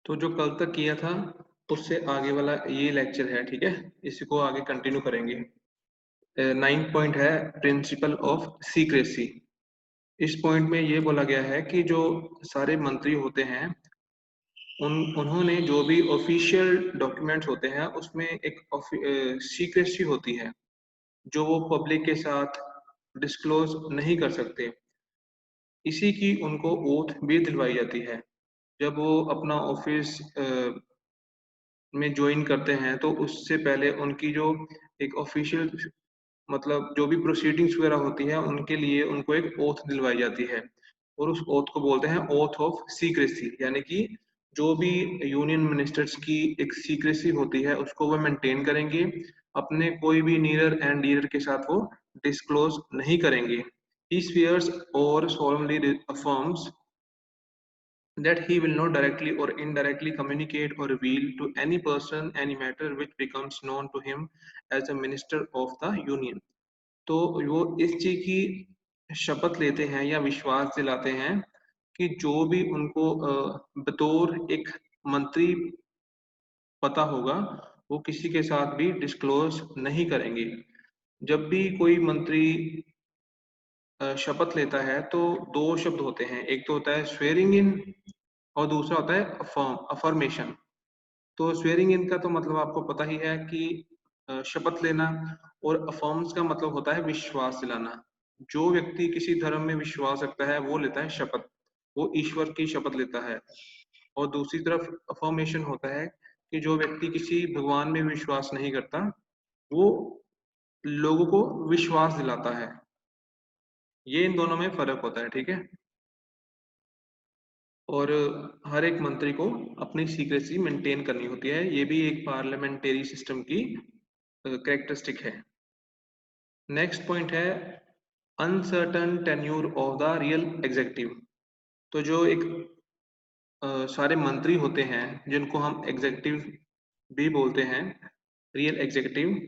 तो जो कल तक किया था उससे आगे वाला ये लेक्चर है, ठीक है। इसी को आगे कंटिन्यू करेंगे। 9 पॉइंट है प्रिंसिपल ऑफ सीक्रेसी। इस पॉइंट में ये बोला गया है कि जो सारे मंत्री होते हैं उन्होंने जो भी ऑफिशियल डॉक्यूमेंट्स होते हैं उसमें एक सीक्रेसी होती है जो वो पब्लिक के साथ डिस्क्लोज नहीं कर सकते। इसी की उनको ओथ भी दिलवाई जाती है जब वो अपना ऑफिस में ज्वाइन करते हैं। तो उससे पहले उनकी जो एक ऑफिशियल मतलब जो भी प्रोसीडिंग्स वगैरह होती है उनके लिए उनको एक ओथ दिलवाई जाती है और उस ओथ को बोलते हैं ओथ ऑफ सीक्रेसी। यानी कि जो भी यूनियन मिनिस्टर्स की एक सीक्रेसी होती है उसको वो मेंटेन करेंगे, अपने कोई भी नियर एंड डियर के साथ वो डिस्क्लोज नहीं करेंगे। He swears or solemnly affirms that he will not directly or indirectly communicate or reveal to any person any matter which becomes known to him as a minister of the union। तो वो इस चीज की शपथ लेते हैं या विश्वास दिलाते हैं कि जो भी उनको बतौर एक मंत्री पता होगा वो किसी के साथ भी डिस्क्लोज नहीं करेंगे। जब भी कोई मंत्री शपथ लेता है तो दो शब्द होते हैं, एक तो होता है स्वेरिंग इन और दूसरा होता है अफर्मेशन। तो स्वेरिंग इन का तो मतलब आपको पता ही है कि शपथ लेना, और अफर्म्स का मतलब होता है विश्वास दिलाना। जो व्यक्ति किसी धर्म में विश्वास रखता है वो लेता है शपथ, वो ईश्वर की शपथ लेता है। और दूसरी तरफ अफर्मेशन होता है कि जो व्यक्ति किसी भगवान में विश्वास नहीं करता वो लोगों को विश्वास दिलाता है। ये इन दोनों में फर्क होता है, ठीक है। और हर एक मंत्री को अपनी सीक्रेसी मेंटेन करनी होती है, ये भी एक पार्लियामेंटेरी सिस्टम की कैरेक्टरिस्टिक है। नेक्स्ट पॉइंट है uncertain tenure of the real executive. तो जो एक सारे मंत्री होते हैं जिनको हम एग्जीक्यूटिव भी बोलते हैं, रियल एग्जीक्यूटिव,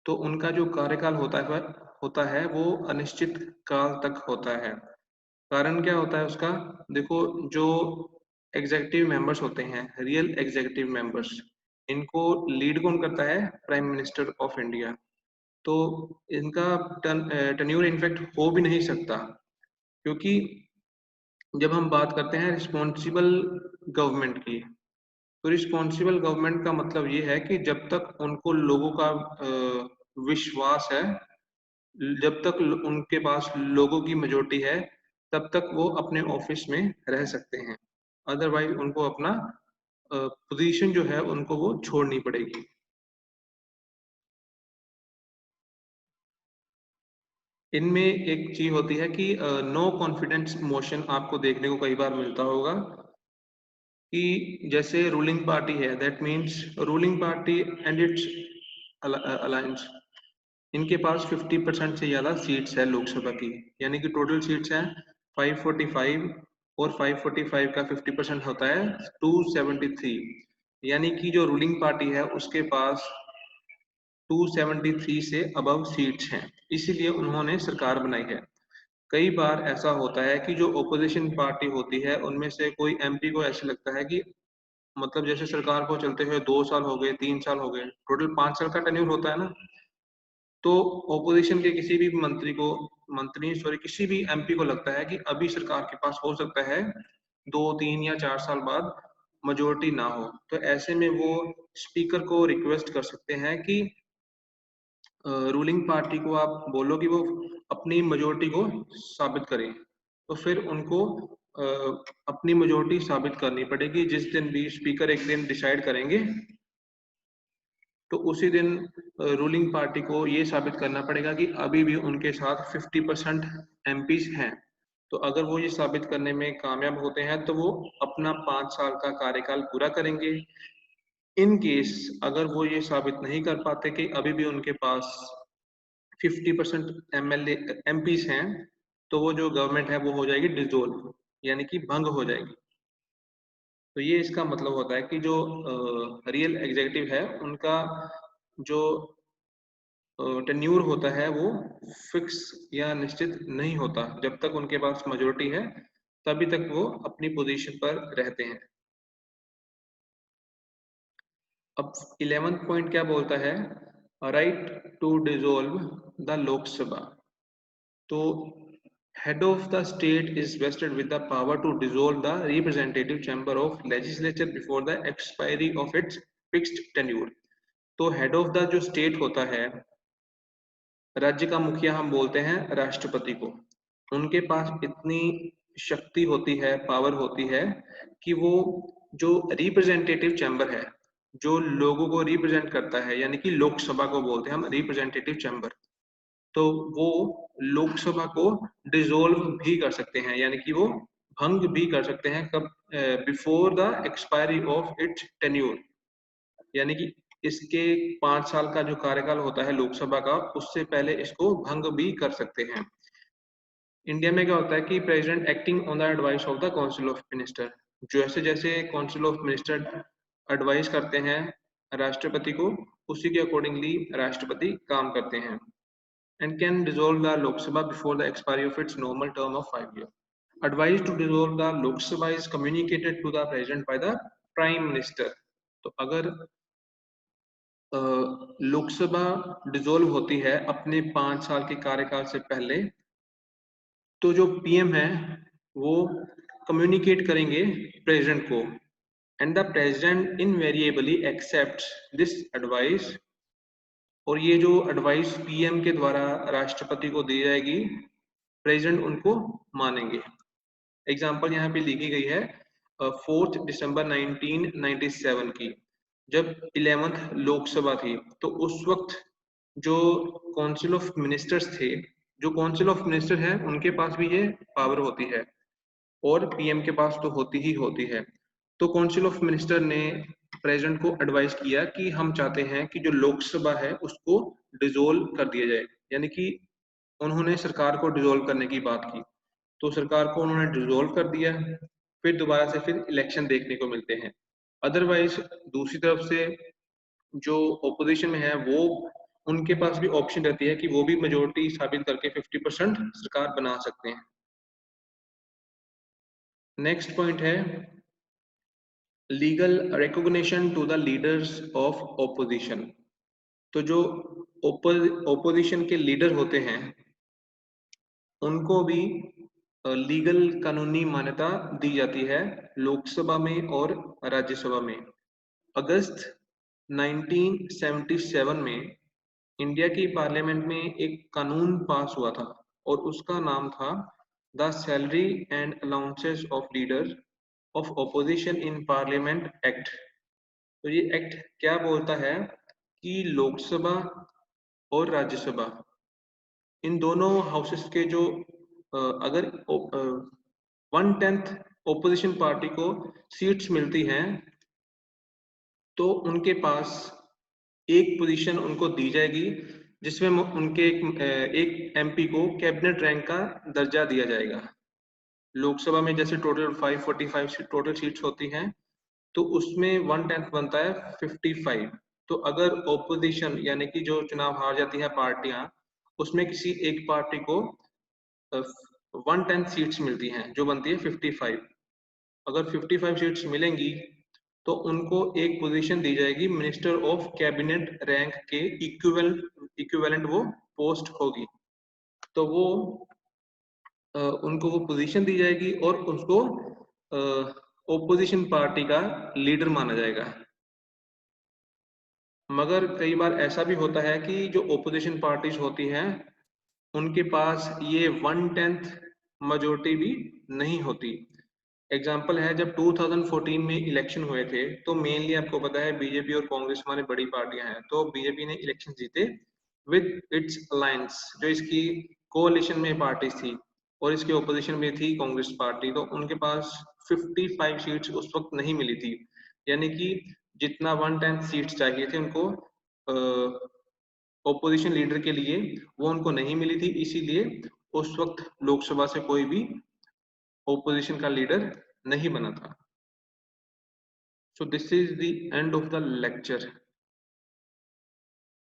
तो उनका जो कार्यकाल होता है वो अनिश्चित काल तक होता है। कारण क्या होता है उसका? देखो, जो एग्जीक्यूटिव मेंबर्स होते हैं, रियल एग्जीक्यूटिव मेंबर्स, इनको लीड कौन करता है? Prime minister of India. तो इनका टेन्योर इनफेक्ट हो भी नहीं सकता, क्योंकि जब हम बात करते हैं रिस्पॉन्सिबल गवर्नमेंट की, तो रिस्पॉन्सिबल गवर्नमेंट का मतलब ये है कि जब तक उनको लोगों का विश्वास है, जब तक उनके पास लोगों की मेजोरिटी है, तब तक वो अपने ऑफिस में रह सकते हैं। अदरवाइज उनको अपना पोजीशन जो है उनको वो छोड़नी पड़ेगी। इनमें एक चीज होती है कि नो कॉन्फिडेंस मोशन आपको देखने को कई बार मिलता होगा कि जैसे रूलिंग पार्टी है, that means ruling party and it's alliance, इनके पास 50% से ज्यादा सीट्स है लोकसभा की। यानी कि टोटल सीट्स हैं 545, और 545 का 50% होता है 273। यानी कि जो रूलिंग पार्टी है उसके पास 273 से अबव सीट्स हैं, इसीलिए उन्होंने सरकार बनाई है। कई बार ऐसा होता है कि जो ओपोजिशन पार्टी होती है उनमें से कोई एमपी को ऐसे लगता है कि मतलब जैसे सरकार को चलते हुए 2 साल हो गए, 3 साल हो गए, टोटल 5 साल का टेन्योर होता है ना। तो ओपोजिशन के किसी भी मंत्री किसी भी एमपी को लगता है कि अभी सरकार के पास हो सकता है 2, 3 या 4 साल बाद मेजोरिटी ना हो, तो ऐसे में वो स्पीकर को रिक्वेस्ट कर सकते हैं कि रूलिंग पार्टी को आप बोलो कि वो अपनी मेजोरिटी को साबित करें। तो फिर उनको अपनी मेजोरिटी साबित करनी पड़ेगी। जिस दिन भी स्पीकर एक दिन डिसाइड करेंगे तो उसी दिन रूलिंग पार्टी को ये साबित करना पड़ेगा कि अभी भी उनके साथ 50% एमपीज हैं। तो अगर वो ये साबित करने में कामयाब होते हैं तो वो अपना 5 साल का कार्यकाल पूरा करेंगे। इन केस अगर वो ये साबित नहीं कर पाते कि अभी भी उनके पास 50% एमएलए एमपीज हैं, तो वो जो गवर्नमेंट है वो हो जाएगी डिसोल्व, यानी कि भंग हो जाएगी। तो ये इसका मतलब होता है कि जो रियल एग्जीक्यूटिव है उनका जो टेन्यूर होता है वो फिक्स या निश्चित नहीं होता। जब तक उनके पास मेजोरिटी है तभी तक वो अपनी पोजीशन पर रहते हैं। अब 11th पॉइंट क्या बोलता है, right to dissolve the Lok Sabha. तो head of the state is vested with the power to dissolve the representative chamber of legislature before the expiry of its fixed tenure। तो head of the जो state होता है, राज्य का मुखिया हम बोलते हैं राष्ट्रपति को, उनके पास इतनी शक्ति होती है, पावर होती है कि वो जो रिप्रेजेंटेटिव चैम्बर है, जो लोगों को रिप्रेजेंट करता है, यानी कि लोकसभा को बोलते हैं हम रिप्रेजेंटेटिव चैम्बर, तो वो लोकसभा को डिसॉल्व भी कर सकते हैं, यानी कि वो भंग भी कर सकते हैं कब, before the expiry of its tenure, यानी कि इसके 5 साल का जो कार्यकाल होता है लोकसभा का, उससे पहले इसको भंग भी कर सकते हैं। इंडिया में क्या होता है कि president acting on the advice of the council of minister, जैसे जैसे काउंसिल ऑफ मिनिस्टर एडवाइस करते हैं राष्ट्रपति को, उसी के अकॉर्डिंगली राष्ट्रपति काम करते हैं। And can dissolve the Lok Sabha before the expiry of its normal term of 5 years। Advice to dissolve the Lok Sabha is communicated to the President by the Prime Minister। तो अगर लोकसभा डिसॉल्व होती है अपने 5 साल के कार्यकाल से पहले, तो जो पीएम है वो कम्युनिकेट करेंगे प्रेसिडेंट को, and the president invariably accepts this advice. और ये जो एडवाइस पीएम के द्वारा राष्ट्रपति को दी जाएगी, प्रेसिडेंट उनको मानेंगे। एग्जाम्पल यहाँ पे लिखी गई है 4 दिसंबर 1997 की, जब 11th लोकसभा थी, तो उस वक्त जो काउंसिल ऑफ मिनिस्टर्स थे, जो काउंसिल ऑफ मिनिस्टर है उनके पास भी ये पावर होती है और पीएम के पास तो होती ही होती है। तो काउंसिल ऑफ मिनिस्टर ने प्रेसिडेंट को एडवाइस किया कि हम चाहते हैं कि जो लोकसभा है उसको डिसॉल्व कर दिया जाए, यानी कि उन्होंने सरकार को डिसॉल्व करने की बात की, तो सरकार को उन्होंने डिसॉल्व कर दिया, फिर दोबारा से फिर इलेक्शन देखने को मिलते हैं। अदरवाइज दूसरी तरफ से जो ओपोजिशन में है वो, उनके पास भी ऑप्शन रहती है कि वो भी मेजोरिटी साबित करके 50% सरकार बना सकते हैं। नेक्स्ट पॉइंट है legal recognition to the leaders of opposition. तो जो ओपोजिशन के लीडर होते हैं उनको भी लीगल कानूनी मान्यता दी जाती है लोकसभा में और राज्यसभा में। अगस्त 1977 में इंडिया की पार्लियामेंट में एक कानून पास हुआ था और उसका नाम था the salary and allowances of leader of opposition in parliament act. तो ये एक्ट क्या बोलता है कि लोकसभा और राज्यसभा, इन दोनों हाउसेस के जो अगर 1/10 ओपोजिशन पार्टी को सीट्स मिलती हैं, तो उनके पास एक पोजीशन उनको दी जाएगी जिसमें उनके एक एमपी को कैबिनेट रैंक का दर्जा दिया जाएगा। लोकसभा में जैसे टोटल 545 टोटल सीट्स होती हैं, तो उसमें 1/10 बनता है 55। तो अगर ओपोजिशन यानी कि जो चुनाव हार जाती है पार्टियां, उसमें किसी एक पार्टी को 1/10 सीट्स मिलती हैं जो बनती है 55। अगर 55 सीट्स मिलेंगी तो उनको एक पोजीशन दी जाएगी मिनिस्टर ऑफ कैबिनेट रैंक के इक्विवेलेंट वो पोस्ट होगी, तो वो उनको वो पोजीशन दी जाएगी और उसको ओपोजिशन पार्टी का लीडर माना जाएगा। मगर कई बार ऐसा भी होता है कि जो ओपोजिशन पार्टीज होती हैं उनके पास ये 1/10 मेजोरिटी भी नहीं होती। एग्जाम्पल है जब 2014 में इलेक्शन हुए थे, तो मेनली आपको पता है बीजेपी और कांग्रेस हमारी बड़ी पार्टियां हैं, तो बीजेपी ने इलेक्शन जीते विद इट्स अलायंस, जो इसकी कोalition में पार्टी थी और इसके ओपोजिशन में थी कांग्रेस पार्टी, तो उनके पास 55 सीट्स उस वक्त नहीं मिली थी, यानी कि जितना 1/10 सीट्स चाहिए थे उनको ओपोजिशन लीडर के लिए, वो उनको नहीं मिली थी, इसीलिए उस वक्त लोकसभा से कोई भी ओपोजिशन का लीडर नहीं बना था। So this is the end of the lecture.